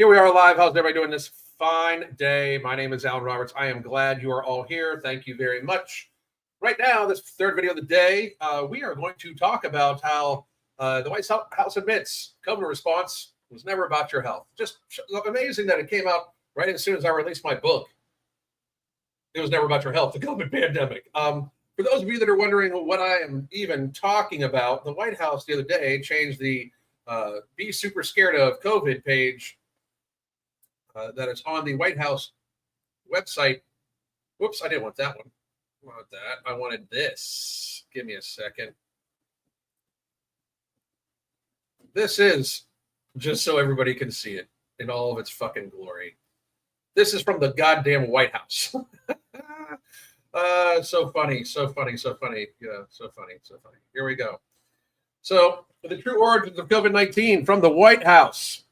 Here we are live. How's everybody doing this fine day? My name is Alan Roberts. I am glad you are all here. Thank you very much. Right now, this third video of the day, we are going to talk about how the White House admits COVID response was never about your health. Just amazing that it came out right as soon as I released my book. It was never about your health, the COVID pandemic. For those of you that are wondering what I am even talking about, the White House the other day changed the Be Super Scared of COVID page that is on the White House website. Whoops, I didn't want that one. I wanted that. I wanted this. Give me a second. This is, just so everybody can see it in all of its fucking glory, this is from the goddamn White House. So funny, so funny, so funny. Yeah, so funny, so funny. Here we go. So, the true origins of COVID-19 from the White House.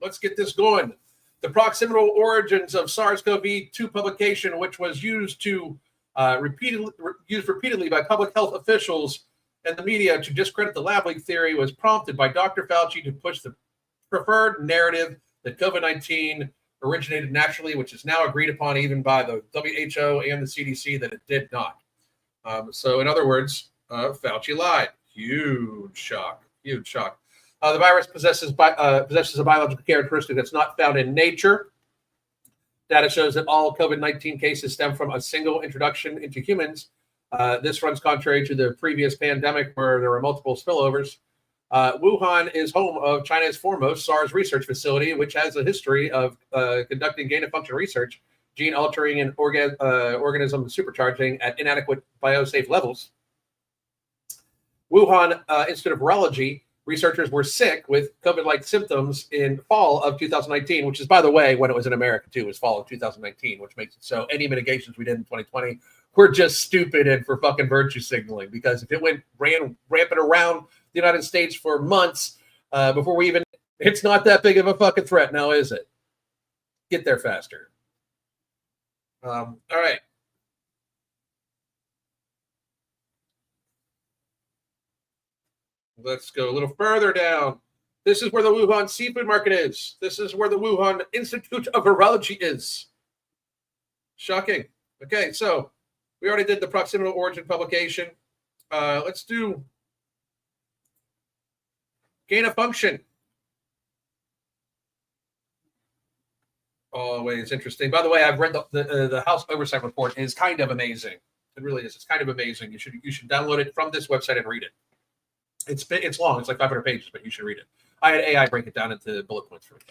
Let's get this going. The proximal origins of SARS-CoV-2 publication, which was used repeatedly by public health officials and the media to discredit the lab leak theory, was prompted by Dr. Fauci to push the preferred narrative that COVID-19 originated naturally, which is now agreed upon even by the WHO and the CDC that it did not. So, in other words, Fauci lied. Huge shock. Huge shock. The virus possesses a biological characteristic that's not found in nature. Data shows that all COVID-19 cases stem from a single introduction into humans. This runs contrary to the previous pandemic where there were multiple spillovers. Wuhan is home of China's foremost SARS research facility, which has a history of conducting gain-of-function research, gene-altering and organism supercharging at inadequate biosafe levels. Wuhan Institute of Virology researchers were sick with COVID-like symptoms in fall of 2019, which is, by the way, when it was in America, too, was fall of 2019, which makes it so any mitigations we did in 2020 were just stupid and for fucking virtue signaling, because if it ran rampant around the United States for months before we even, it's not that big of a fucking threat now, is it? Get there faster. All right. Let's go a little further down. This is where the Wuhan seafood market is. This is where the Wuhan Institute of Virology is. Shocking. Okay, so we already did the proximal origin publication. Let's do gain of function. Always interesting. By the way, I've read the House Oversight Report. It is kind of amazing. It really is. It's kind of amazing. You should download it from this website and read it. It's long. It's like 500 pages, but you should read it. I had AI break it down into bullet points for it.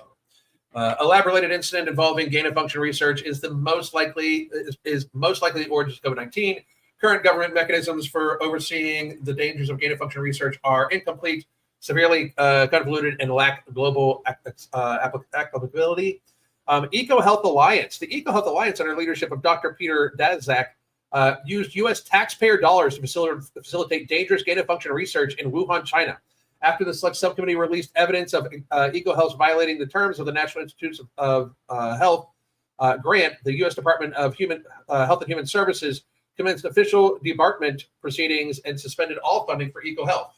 A lab-related incident involving gain-of-function research is most likely the origins of COVID-19. Current government mechanisms for overseeing the dangers of gain-of-function research are incomplete, severely convoluted, and lack global applicability. EcoHealth Alliance. The EcoHealth Alliance, under leadership of Dr. Peter Daszak, used U.S. taxpayer dollars to facilitate dangerous gain-of-function research in Wuhan, China. After the Select Subcommittee released evidence of EcoHealth violating the terms of the National Institutes of Health grant, the U.S. Department of Health and Human Services commenced official debarment proceedings and suspended all funding for EcoHealth.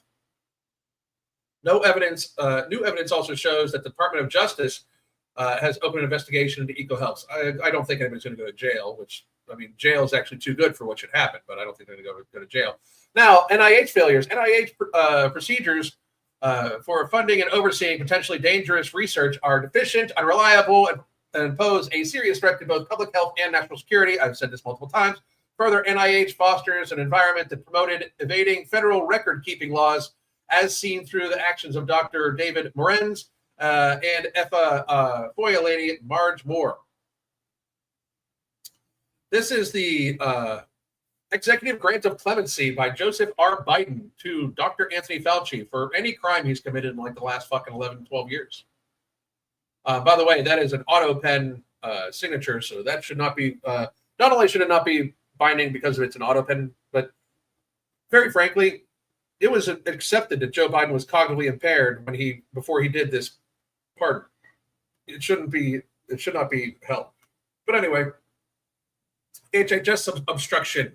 New evidence also shows that the Department of Justice has opened an investigation into EcoHealth. I don't think anybody's going to go to jail, which, I mean, jail is actually too good for what should happen, but I don't think they're going to go to jail. Now, NIH failures. NIH procedures for funding and overseeing potentially dangerous research are deficient, unreliable, and pose a serious threat to both public health and national security. I've said this multiple times. Further, NIH fosters an environment that promoted evading federal record-keeping laws, as seen through the actions of Dr. David Morenz and FOIA lady Marge Moore. This is the executive grant of clemency by Joseph R. Biden to Dr. Anthony Fauci for any crime he's committed in like the last fucking 11, 12 years. By the way, that is an auto pen signature, so that should not be, not only should it not be binding because it's an auto pen, but very frankly, it was accepted that Joe Biden was cognitively impaired before he did this pardon. It should not be held. But anyway, HHS obstruction.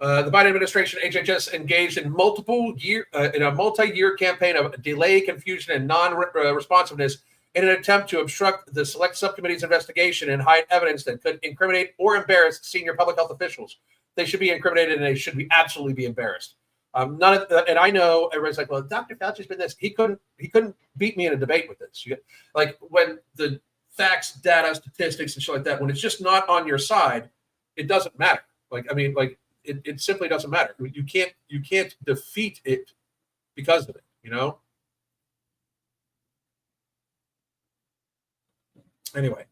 The Biden administration, HHS, engaged in a multi-year campaign of delay, confusion, and non-responsiveness in an attempt to obstruct the select subcommittee's investigation and hide evidence that could incriminate or embarrass senior public health officials. They should be incriminated and they should be absolutely be embarrassed. None of and I know everybody's like, well, Dr. Fauci's been this. He couldn't beat me in a debate with this. Like when the facts, data, statistics, and shit like that, when it's just not on your side, it doesn't matter. It simply doesn't matter. You can't defeat it because of it, Anyway,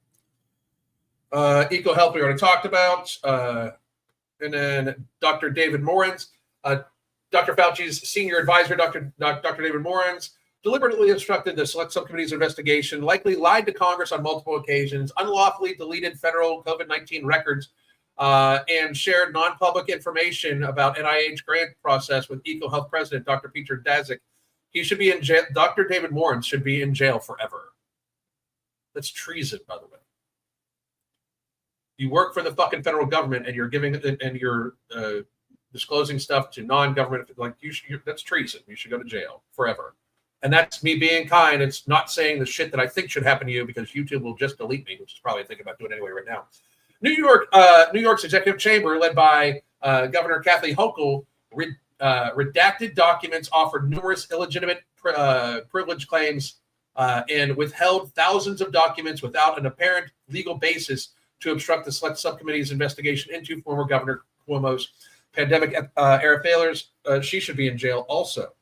EcoHealth we already talked about, and then Dr. David Morans, Dr. Fauci's senior advisor, Dr. David Morans, deliberately obstructed the select subcommittee's investigation, likely lied to Congress on multiple occasions, unlawfully deleted federal COVID-19 records, and shared non-public information about NIH grant process with EcoHealth president, Dr. Peter Daszak. He should be in jail. Dr. David Morans should be in jail forever. That's treason, by the way. You work for the fucking federal government and you're disclosing stuff to non-government, that's treason. You should go to jail forever. And that's me being kind. It's not saying the shit that I think should happen to you because YouTube will just delete me, which is probably thinking about doing anyway right now. New York's executive chamber, led by Governor Kathy Hochul, redacted documents, offered numerous illegitimate privilege claims, and withheld thousands of documents without an apparent legal basis to obstruct the select subcommittee's investigation into former Governor Cuomo's pandemic era failures. She should be in jail also.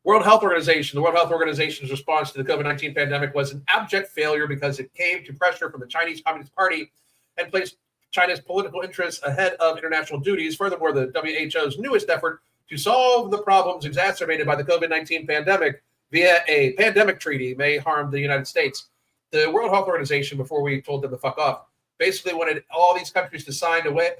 The World Health Organization's response to the COVID-19 pandemic was an abject failure because it came to pressure from the Chinese Communist Party and placed China's political interests ahead of international duties. Furthermore, the WHO's newest effort to solve the problems exacerbated by the COVID-19 pandemic via a pandemic treaty may harm the United States. The World Health Organization, before we told them to fuck off, basically wanted all these countries to sign away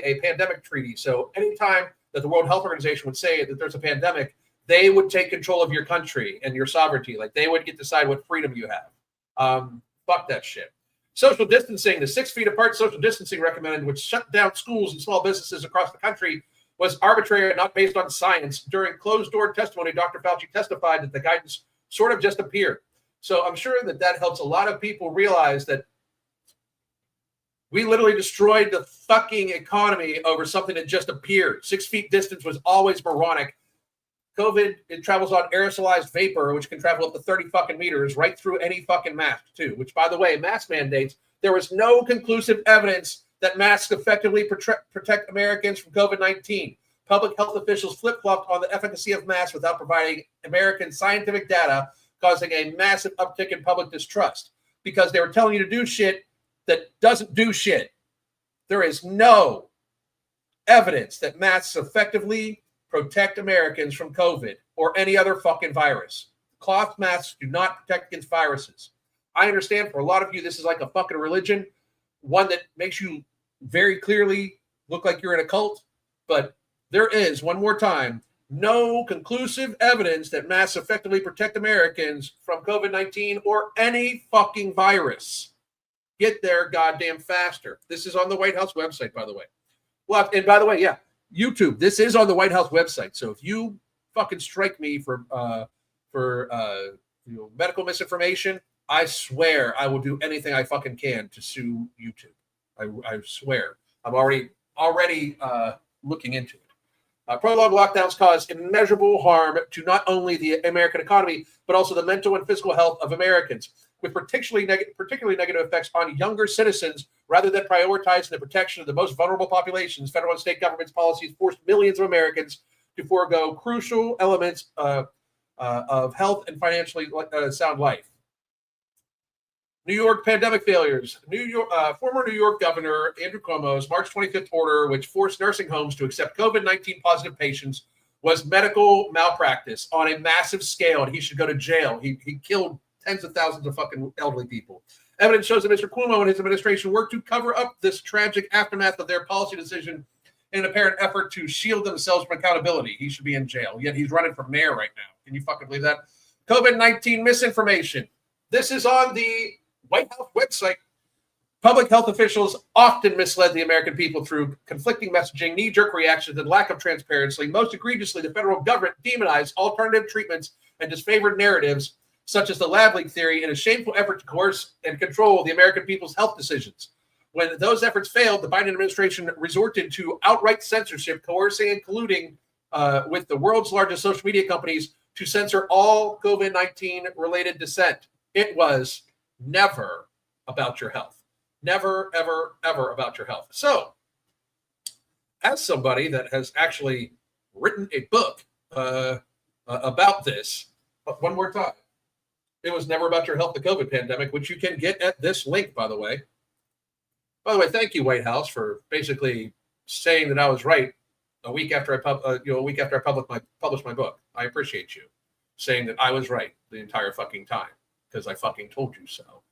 a pandemic treaty. So anytime that the World Health Organization would say that there's a pandemic, they would take control of your country and your sovereignty. Like they would get to decide what freedom you have. Fuck that shit. Social distancing, the 6 feet apart social distancing recommended, which shut down schools and small businesses across the country, was arbitrary and not based on science. During closed-door testimony, Dr. Fauci testified that the guidance sort of just appeared. So I'm sure that helps a lot of people realize that we literally destroyed the fucking economy over something that just appeared. 6 feet distance was always moronic. COVID, it travels on aerosolized vapor, which can travel up to 30 fucking meters right through any fucking mask, too. Which, by the way, mask mandates, there was no conclusive evidence that masks effectively protect Americans from COVID-19. Public health officials flip-flopped on the efficacy of masks without providing American scientific data, causing a massive uptick in public distrust because they were telling you to do shit that doesn't do shit. There is no evidence that masks effectively protect Americans from COVID or any other fucking virus. Cloth masks do not protect against viruses. I understand for a lot of you, this is like a fucking religion, one that makes you very clearly look like you're in a cult, but there is, one more time, no conclusive evidence that masks effectively protect Americans from COVID-19 or any fucking virus. Get there goddamn faster. This is on the White House website, by the way. Well, and by the way, yeah, YouTube, this is on the White House website. So if you fucking strike me for medical misinformation, I swear I will do anything I fucking can to sue YouTube. I swear. I'm already looking into it. Prolonged lockdowns cause immeasurable harm to not only the American economy, but also the mental and physical health of Americans, with particularly negative effects on younger citizens. Rather than prioritizing the protection of the most vulnerable populations, federal and state governments' policies forced millions of Americans to forego crucial elements of health and financially sound life. New York pandemic failures. Former New York Governor Andrew Cuomo's March 25th order, which forced nursing homes to accept COVID-19 positive patients, was medical malpractice on a massive scale, and he should go to jail. He killed tens of thousands of fucking elderly people. Evidence shows that Mr. Cuomo and his administration worked to cover up this tragic aftermath of their policy decision in an apparent effort to shield themselves from accountability. He should be in jail, yet he's running for mayor right now. Can you fucking believe that? COVID-19 misinformation. This is on the White House website. Public health officials often misled the American people through conflicting messaging, knee-jerk reactions, and lack of transparency. Most egregiously, the federal government demonized alternative treatments and disfavored narratives such as the lab leak theory, in a shameful effort to coerce and control the American people's health decisions. When those efforts failed, the Biden administration resorted to outright censorship, coercing and colluding with the world's largest social media companies to censor all COVID-19 related dissent. It was never about your health. Never, ever, ever about your health. So, as somebody that has actually written a book about this, one more time, it was never about your health, the COVID pandemic, which you can get at this link, by the way. By the way, thank you, White House, for basically saying that I was right a week after I published my book. I appreciate you saying that I was right the entire fucking time, because I fucking told you so.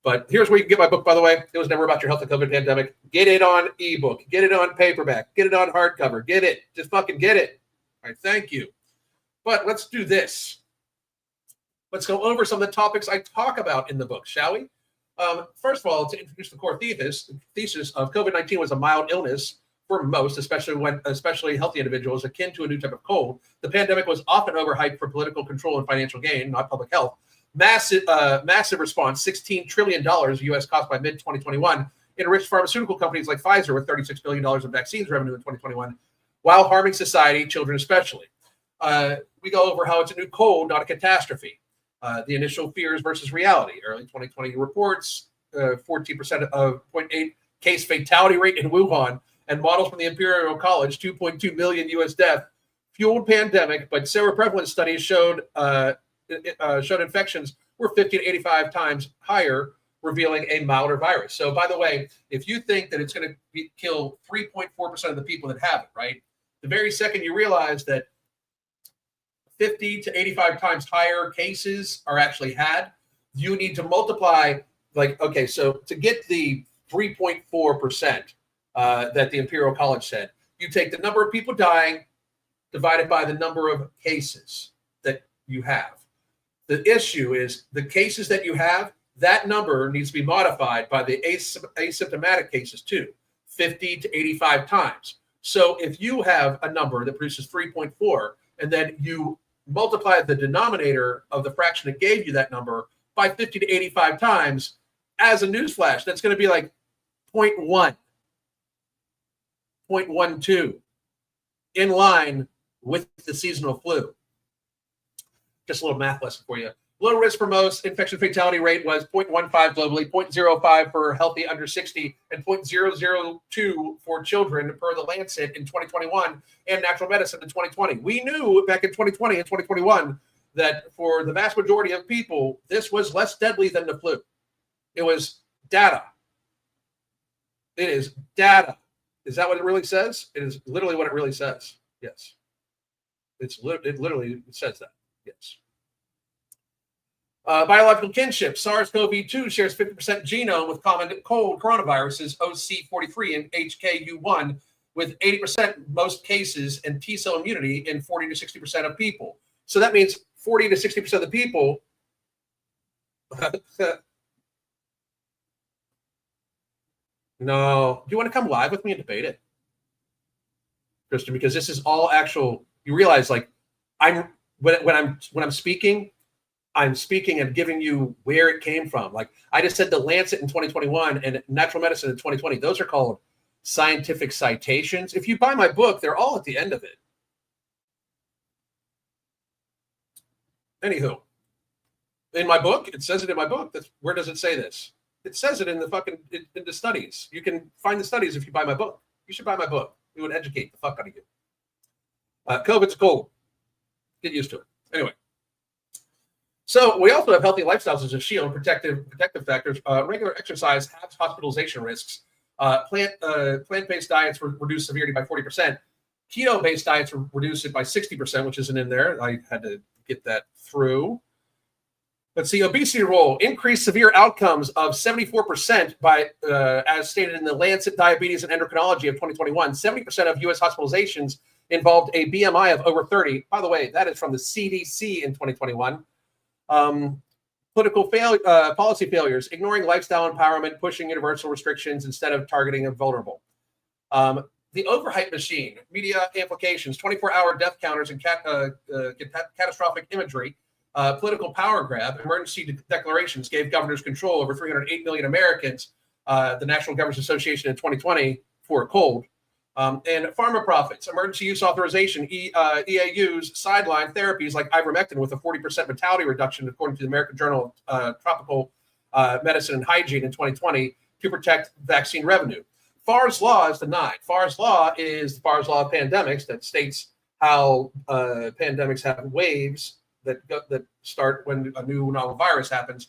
But here's where you can get my book, by the way. It was never about your health, the COVID pandemic. Get it on ebook. Get it on paperback. Get it on hardcover. Get it. Just fucking get it. All right, thank you. But let's do this. Let's go over some of the topics I talk about in the book, shall we? First of all, to introduce the core thesis of COVID-19 was a mild illness for most, especially healthy individuals, akin to a new type of cold. The pandemic was often overhyped for political control and financial gain, not public health. Massive response, $16 trillion U.S. cost by mid-2021, enriched pharmaceutical companies like Pfizer with $36 billion in vaccines revenue in 2021, while harming society, children especially. We go over how it's a new cold, not a catastrophe. The initial fears versus reality. Early 2020 reports, 14% of 0.8 case fatality rate in Wuhan, and models from the Imperial College, 2.2 million U.S. death, fueled pandemic, but seroprevalence studies showed infections were 50 to 85 times higher, revealing a milder virus. So, by the way, if you think that it's going to kill 3.4% of the people that have it, right? The very second you realize that 50 to 85 times higher cases are actually had, you need to multiply, okay, so to get the 3.4% that the Imperial College said, you take the number of people dying divided by the number of cases that you have. The issue is the cases that you have, that number needs to be modified by the asymptomatic cases too, 50 to 85 times. So if you have a number that produces 3.4, and then you multiply the denominator of the fraction that gave you that number by 50 to 85 times, as a newsflash, that's going to be like 0.1, 0.12, in line with the seasonal flu. Just a little math lesson for you. Low risk for most, infection fatality rate was 0.15 globally, 0.05 for healthy under 60, and 0.002 for children per the Lancet in 2021 and Natural Medicine in 2020. We knew back in 2020 and 2021 that for the vast majority of people, this was less deadly than the flu. It was data. It is data. Is that what it really says? It is literally what it really says. Yes. It literally says that. Yes. Biological kinship. SARS-CoV-2 shares 50% genome with common cold coronaviruses OC43 and HKU1, with 80% most cases and T-cell immunity in 40 to 60% of people. So that means 40 to 60% of the people No. Do you want to come live with me and debate it, Christian? Because this is all actual. You realize, when I'm speaking, I'm speaking and giving you where it came from. Like I just said, the Lancet in 2021 and Natural Medicine in 2020. Those are called scientific citations. If you buy my book, they're all at the end of it. Anywho, in my book, it says it in my book. Where does it say this? It says it in the studies. You can find the studies if you buy my book. You should buy my book. It would educate the fuck out of you. COVID's cold. Get used to it. Anyway. So we also have healthy lifestyles as a shield, protective factors. Regular exercise halves hospitalization risks. Plant-based diets reduce severity by 40%. Keto-based diets reduce it by 60%, which isn't in there. I had to get that through. Let's see, obesity role, increased severe outcomes of 74% by, as stated in the Lancet Diabetes and Endocrinology of 2021. 70% of U.S. hospitalizations involved a BMI of over 30. By the way, that is from the CDC in 2021. Policy failures, ignoring lifestyle empowerment, pushing universal restrictions instead of targeting the vulnerable. The overhype machine, media amplifications, 24-hour death counters, and catastrophic imagery. political power grab. Emergency declarations gave governors control over 308 million Americans, the National Governors Association in 2020, for a cold. And pharma profits, emergency use authorization, EAUs sideline therapies like ivermectin with a 40% mortality reduction, according to the American Journal of Tropical Medicine and Hygiene in 2020, to protect vaccine revenue. Farr's law is denied. Farr's law is the Farr's law of pandemics that states how pandemics have waves that start when a new novel virus happens.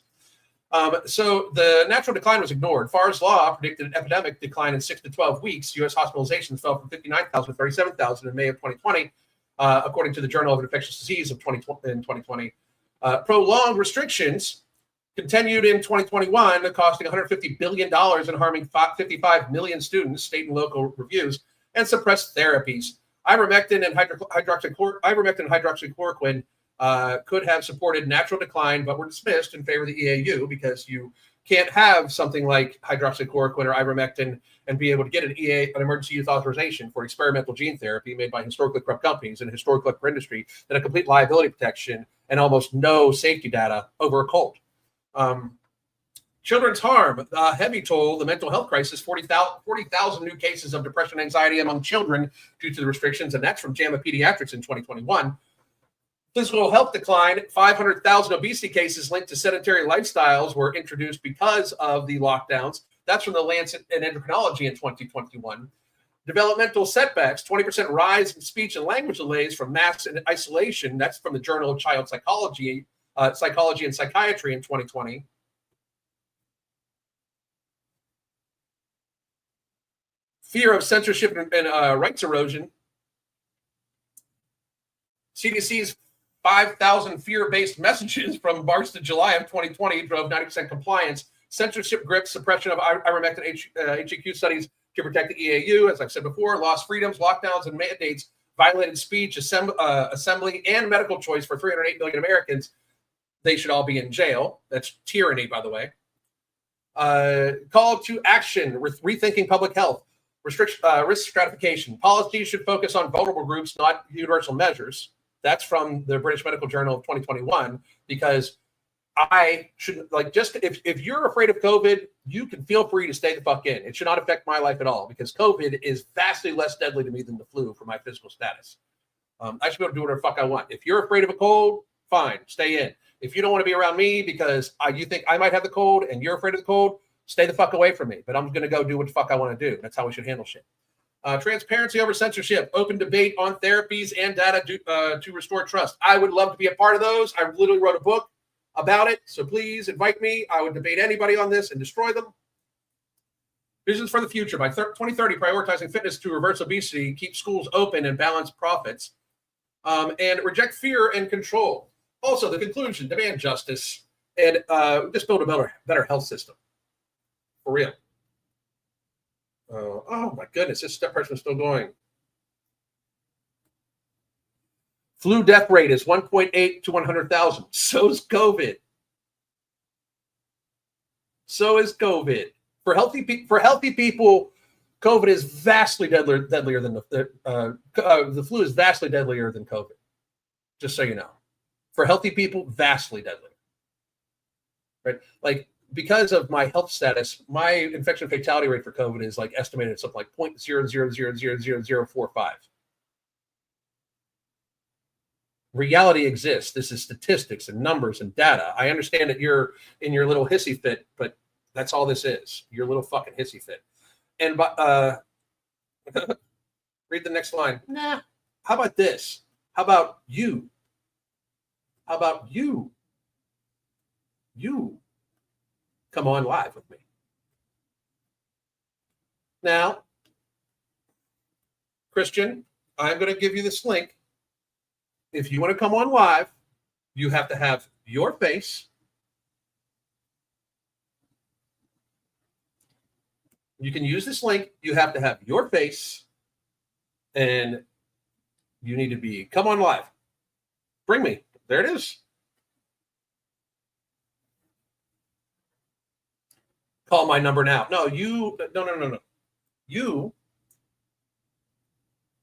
So the natural decline was ignored. Farr's law predicted an epidemic decline in 6 to 12 weeks. U.S. hospitalizations fell from 59,000 to 37,000 in May of 2020, according to the Journal of Infectious Disease in 2020. Prolonged restrictions continued in 2021, costing $150 billion and harming 55 million students, state and local reviews, and suppressed therapies. Ivermectin and hydroxychloroquine could have supported natural decline, but were dismissed in favor of the EAU because you can't have something like hydroxychloroquine or ivermectin and be able to get an emergency use authorization for experimental gene therapy made by historically corrupt companies and historically corrupt industry that have complete liability protection and almost no safety data over a cold. Children's harm, heavy toll, the mental health crisis, 40,000 new cases of depression and anxiety among children due to the restrictions, and that's from JAMA Pediatrics in 2021. Physical health decline, 500,000 obesity cases linked to sedentary lifestyles were introduced because of the lockdowns. That's from the Lancet in Endocrinology in 2021. Developmental setbacks, 20% rise in speech and language delays from mass and isolation. That's from the Journal of Child Psychology, Psychology and Psychiatry in 2020. Fear of censorship and rights erosion. CDC's 5,000 fear-based messages from March to July of 2020 drove 90% compliance. Censorship grips, suppression of ivermectin HEQ studies to protect the EAU, as I've said before, lost freedoms, lockdowns, and mandates, violated speech, assembly, and medical choice for 308 million Americans. They should all be in jail. That's tyranny, by the way. Call to action, rethinking public health, risk stratification. Policies should focus on vulnerable groups, not universal measures. That's from the British Medical Journal of 2021, because I should, like, just if you're afraid of COVID, you can feel free to stay the fuck in. It should not affect my life at all, because COVID is vastly less deadly to me than the flu for my physical status. I should be able to do whatever the fuck I want. If you're afraid of a cold, fine, stay in. If you don't want to be around me because you think I might have the cold and you're afraid of the cold, stay the fuck away from me. But I'm going to go do what the fuck I want to do. That's how we should handle shit. Transparency over censorship, open debate on therapies and data to restore trust. I would love to be a part of those. I literally wrote a book about it, so please invite me. I would debate anybody on this and destroy them. Visions for the future. By 2030, prioritizing fitness to reverse obesity, keep schools open and balance profits, and reject fear and control. Also, the conclusion, demand justice, and just build a better health system. For real. Oh my goodness, this step person is still going. Flu death rate is 1.8 to 100,000. So is COVID. So is COVID. For healthy people, COVID is vastly deadlier than the flu is vastly deadlier than COVID. Just so you know. For healthy people, vastly deadlier. Right? Like, because of my health status, my infection fatality rate for COVID is like estimated at something like 0.000000045. Reality exists. This is statistics and numbers and data. I understand that you're in your little hissy fit, but that's all this is. Your little fucking hissy fit. And read the next line. Nah. How about this? How about you? How about you? You come on live with me. Now, Christian, I'm going to give you this link. If you want to come on live, you have to have your face. You can use this link. You have to have your face. And you need to be, come on live. Bring me. There it is. Call my number now. No. You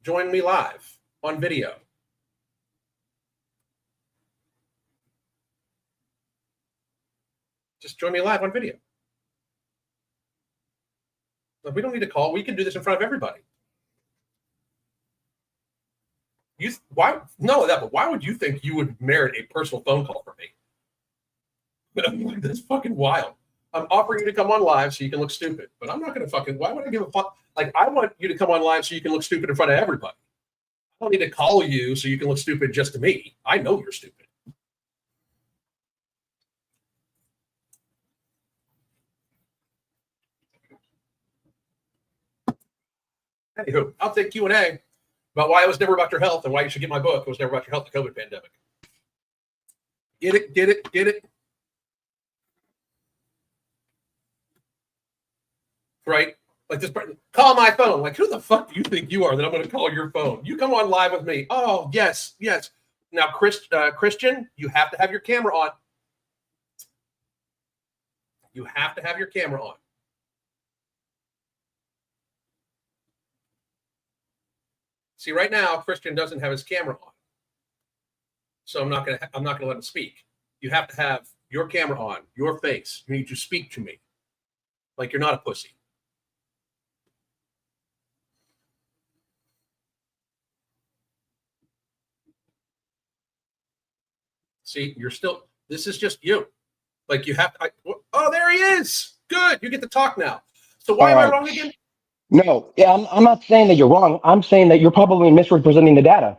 join me live on video. Just join me live on video. Like, we don't need to call. We can do this in front of everybody. But why would you think you would merit a personal phone call from me? That's fucking wild. I'm offering you to come on live so you can look stupid, but I'm not going to why would I give a fuck? Like, I want you to come on live so you can look stupid in front of everybody. I don't need to call you so you can look stupid just to me. I know you're stupid. Anywho, I'll take Q&A about why it was never about your health and why you should get my book. It was never about your health, the COVID pandemic. Get it, get it, get it. Right? Like this person, call my phone. Like, who the fuck do you think you are that I'm going to call your phone? You come on live with me. Oh, yes, yes. Now, Christian, you have to have your camera on. You have to have your camera on. See, right now, Christian doesn't have his camera on. So I'm not gonna let him speak. You have to have your camera on, your face. You need to speak to me. Like you're not a pussy. See, this is just you. Like you have to, oh, there he is. Good. You get to talk now. So why am I wrong again? No, yeah, I'm not saying that you're wrong. I'm saying that you're probably misrepresenting the data.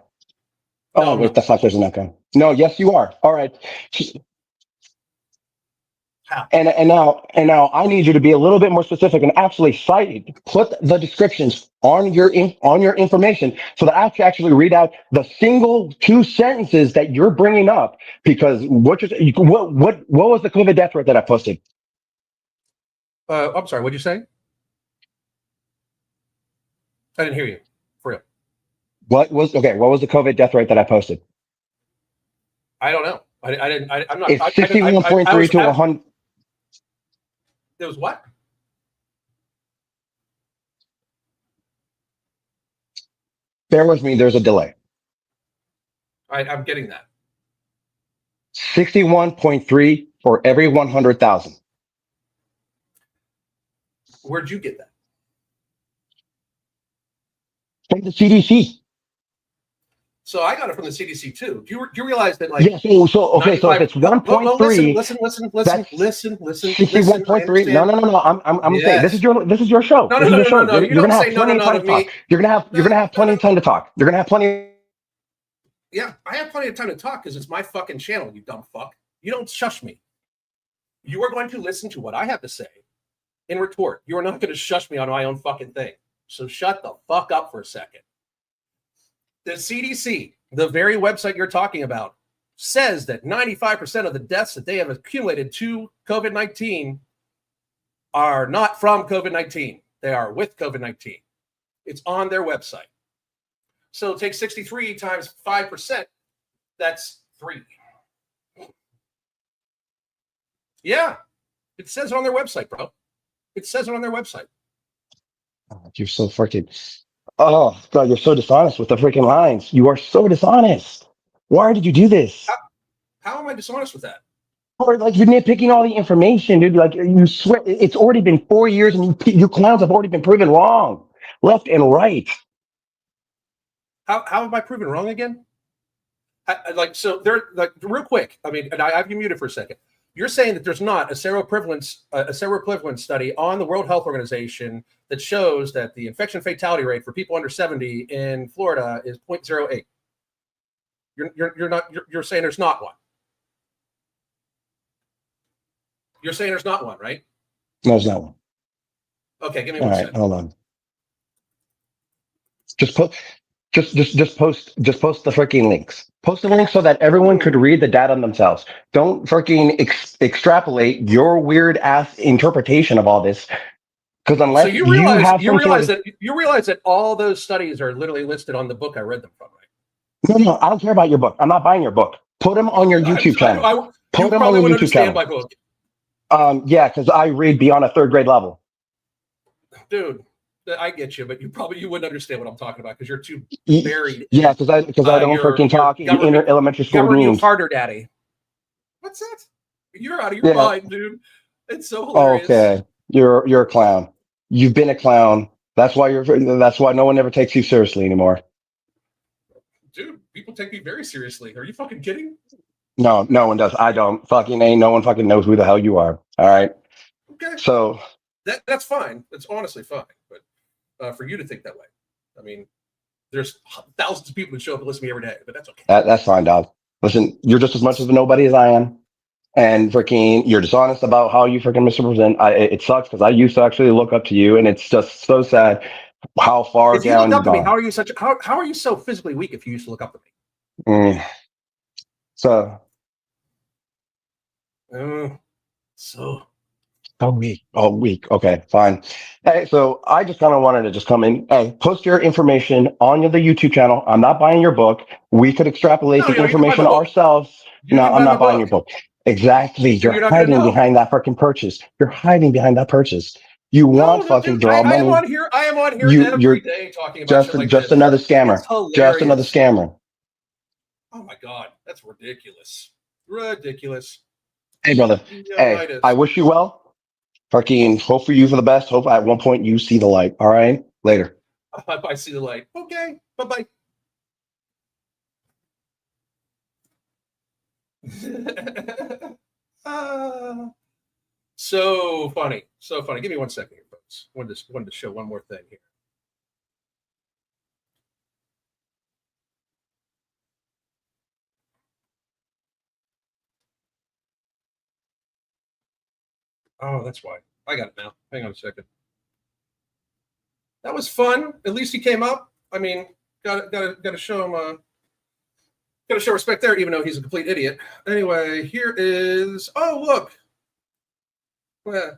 No, wait, the fuck, there's an echo. No, yes, you are. All right. How? And now I need you to be a little bit more specific and actually put the descriptions on your information so that I can actually read out the single 2 sentences that you're bringing up. Because what was the COVID death rate that I posted? I'm sorry. What'd you say? I didn't hear you. For real. What was the COVID death rate that I posted? I don't know. I'm not. It's 61.3 to 100. It was what? Bear with me. There's a delay. I'm getting that. 61.3 for every 100,000. Where'd you get that? From the CDC. So I got it from the CDC too. Do you realize that, like, yeah? So if it's 1.3, listen. 61.3. No. I'm yes. saying this is your show. No. You're gonna have plenty of time to talk. You're gonna have plenty of time to talk. You're gonna have plenty. Yeah, I have plenty of time to talk because it's my fucking channel. You dumb fuck. You don't shush me. You are going to listen to what I have to say in retort. You are not going to shush me on my own fucking thing. So shut the fuck up for a second. The CDC, the very website you're talking about, says that 95% of the deaths that they have accumulated to COVID-19 are not from COVID-19. They are with COVID-19. It's on their website. So take 63 times 5%. That's 3. Yeah, it says it on their website, bro. It says it on their website. Oh, you're so freaking. Oh God, you're so dishonest with the freaking lines. You are so dishonest. Why did you do this? How am I dishonest with that? Or like you're nitpicking all the information, dude. Like you swear it's already been 4 years, and you clowns have already been proven wrong, left and right. How have I proven wrong again? So they're like real quick. I mean, and I have you muted for a second. You're saying that there's not a seroprevalence study on the World Health Organization that shows that the infection fatality rate for people under 70 in Florida is 0.08. You're saying there's not one. You're saying there's not one, right? No, there's not one. Okay, give me all one right, second. Hold on. Just post the freaking links. Post the links so that everyone could read the data themselves. Don't freaking extrapolate your weird ass interpretation of all this. Because unless so you realize that all those studies are literally listed on the book I read them from, right? No, I don't care about your book. I'm not buying your book. Put them on your YouTube channel. Put them on your YouTube channel. My book. Yeah, because I read beyond a 3rd grade level. Dude, I get you, but you wouldn't understand what I'm talking about because you're too buried. Yeah, because I don't freaking talk in elementary school memes. Harder daddy. What's that? You're out of your Yeah. mind, dude. It's so hilarious. Okay. You're a clown. You've been a clown. That's why no one ever takes you seriously anymore. Dude, people take me very seriously. Are you fucking kidding? No, no one does. I don't. Fucking ain't no one fucking knows who the hell you are. All right. Okay. So That's fine. That's honestly fine. But for you to think that way, I mean, there's thousands of people who show up and listen to me every day, but that's okay. that's fine, dog. Listen, you're just as much of a nobody as I am. And freaking, you're dishonest about how you freaking misrepresent. It sucks because I used to actually look up to you, and it's just so sad how far If you look down up you've to me, gone. how are you so physically weak if you used to look up to Mm. So me? So a week, a week. Okay, fine. Hey, so I just kind of wanted to just come in. Hey, post your information on the YouTube channel. I'm not buying your book. We could extrapolate no, the you can buy my information book. ourselves. You No, can I'm buy my not buying your book, book. Exactly. and You're you're not gonna hiding know. behind that freaking purchase. You're hiding behind that purchase. You No, want no, fucking dude. draw I am money. on here. I am on here every You're day talking about shit like just this. another It's scammer. Just another hilarious. scammer. Oh my god, that's ridiculous. Ridiculous. Hey, brother. Hey, I Leonidas. wish you well. Fucking hope for you for the best. Hope at one point you see the light. All right. Later. I see the light. Okay. Bye bye. So funny. So funny. Give me 1 second here, folks. Wanted to show one more thing here. Oh, that's why. I got it now. Hang on a second. That was fun. At least he came up. I mean, got to show him got to show respect there, even though he's a complete idiot. Anyway, here is. Oh, look. Well,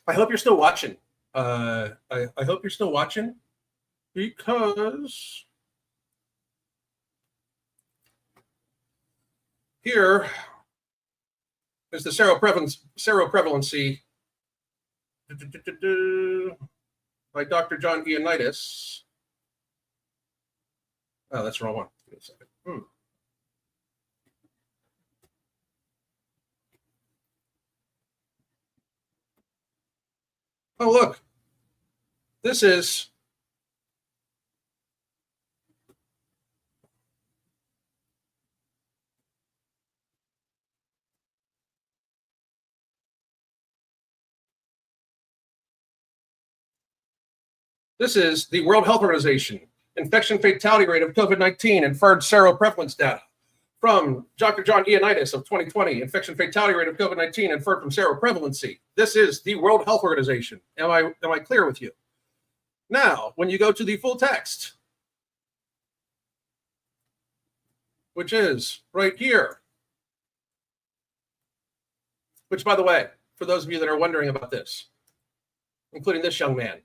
I hope you're still watching. I hope you're still watching because here is the seroprevalency by Dr. John Ioannidis. Oh, that's the wrong one. Give me a second. Oh, look. This is the World Health Organization infection fatality rate of COVID-19 inferred seroprevalence data from Dr. John Ioannidis of 2020, infection fatality rate of COVID-19 inferred from seroprevalency. This is the World Health Organization. Am I clear with you? Now, when you go to the full text, which is right here, which, by the way, for those of you that are wondering about this, including this young man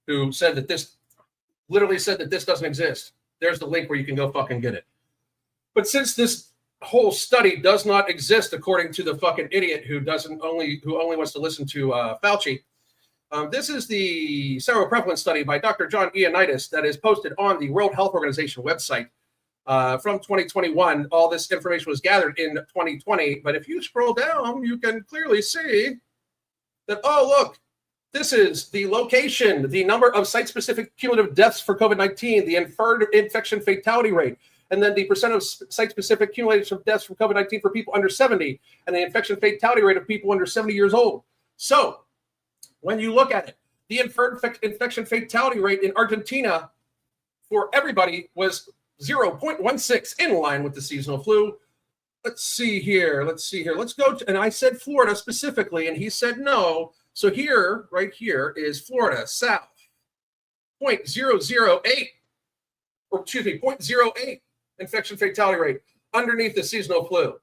who said that this literally said that this doesn't exist. There's the link where you can go fucking get it. But since this whole study does not exist, according to the fucking idiot who only wants to listen to Fauci, this is the seroprevalence study by Dr. John Ioannidis that is posted on the World Health Organization website from 2021. All this information was gathered in 2020, but if you scroll down, you can clearly see that, oh, look, this is the location, the number of site-specific cumulative deaths for COVID-19, the inferred infection fatality rate, and then the percent of site-specific cumulative deaths from COVID-19 for people under 70, and the infection fatality rate of people under 70 years old. So when you look at it, the inferred infection fatality rate in Argentina for everybody was 0.16, in line with the seasonal flu. Let's see here. Let's go to, and I said Florida specifically, and he said no. So here, right here, is Florida, South, 0.008, or excuse me, 0.08 infection fatality rate underneath the seasonal flu.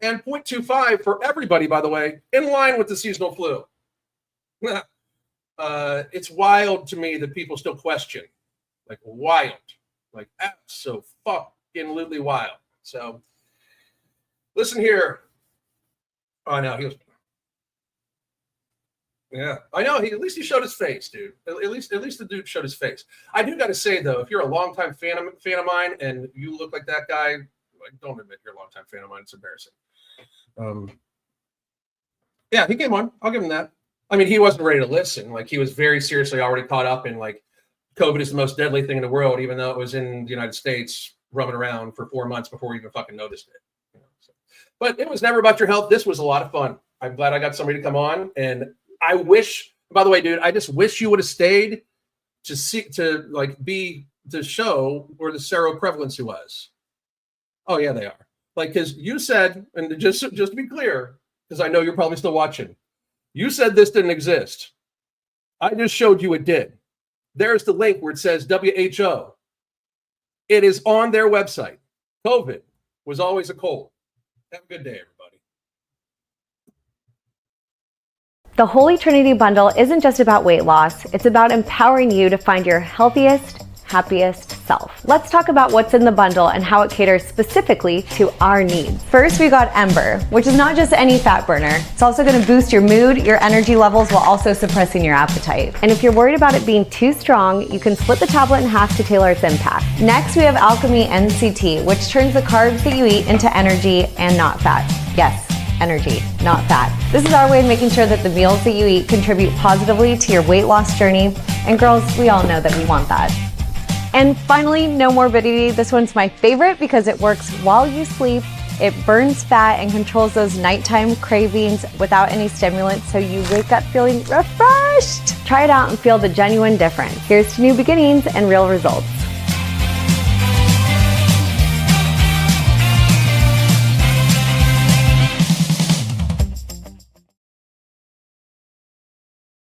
And 0.25 for everybody, by the way, in line with the seasonal flu. It's wild to me that people still question. Like wild. Like absolutely wild. So listen here. Oh no, he was. Yeah, I know. At least he showed his face, dude. At least the dude showed his face. I do got to say though, if you're a longtime fan of mine and you look like that guy, Like, don't admit you're a longtime fan of mine. It's embarrassing. Yeah, he came on. I'll give him that. I mean, he wasn't ready to listen. Like, he was very seriously already caught up in, like, COVID is the most deadly thing in the world, even though it was in the United States roaming around for 4 months before we even fucking noticed it. You know, so. But it was never about your health. This was a lot of fun. I'm glad I got somebody to come on. And I wish, by the way, dude, I just wish you would have stayed to see, to like be the show where the seroprevalency was. Oh, yeah, they are. Like, because you said, and just to be clear, because I know you're probably still watching, you said this didn't exist. I just showed you it did. There's the link where it says WHO. It is on their website. COVID was always a cold. Have a good day, everybody. The Holy Trinity Bundle isn't just about weight loss. It's about empowering you to find your healthiest, happiest self. Let's talk about what's in the bundle and how it caters specifically to our needs. First, we got Ember, which is not just any fat burner. It's also going to boost your mood, your energy levels, while also suppressing your appetite. And if you're worried about it being too strong, you can split the tablet in half to tailor its impact. Next, we have Alchemy NCT, which turns the carbs that you eat into energy and not fat. Yes, energy, not fat. This is our way of making sure that the meals that you eat contribute positively to your weight loss journey. And girls, we all know that we want that. And finally, no morbidity. This one's my favorite because it works while you sleep. It burns fat and controls those nighttime cravings without any stimulants, so you wake up feeling refreshed. Try it out and feel the genuine difference. Here's to new beginnings and real results.